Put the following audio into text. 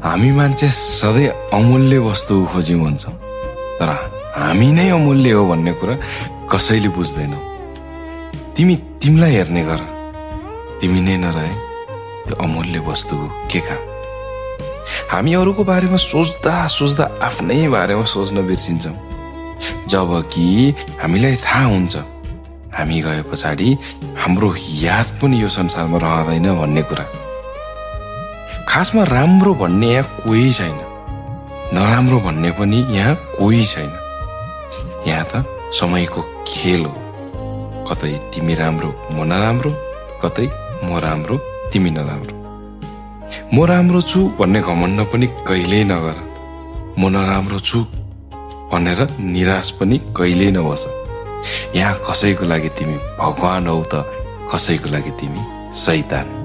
हामी मान्छे सधैँ अमूल्य वस्तु खोज्यौँ भन्छौँ, तर हामी नै अमूल्य हो भन्ने कुरा कसैले बुझ्दैनौ। तिमीलाई हेर्ने गर, तिमी नै नरहे त्यो अमूल्य वस्तुको के काम। हामी अरूको बारेमा सोच्दा सोच्दा आफ्नै बारेमा सोच्न बिर्सिन्छौँ, जबकि हामीलाई थाहा हुन्छ हामी गए पछाडि हाम्रो याद पनि यो संसारमा रहँदैन भन्ने कुरा। खासमा राम्रो भन्ने यहाँ कोही छैन, नराम्रो भन्ने पनि यहाँ कोही छैन। यहाँ त समयको खेल हो, कतै तिमी राम्रो म नराम्रो, कतै म राम्रो तिमी नराम्रो। म राम्रो छु भन्ने घमण्ड पनि कहिल्यै नगर, म नराम्रो छु भनेर निराश पनि कहिल्यै नबस। यहाँ कसैको लागि तिमी भगवान हौ त कसैको लागि तिमी शैतान।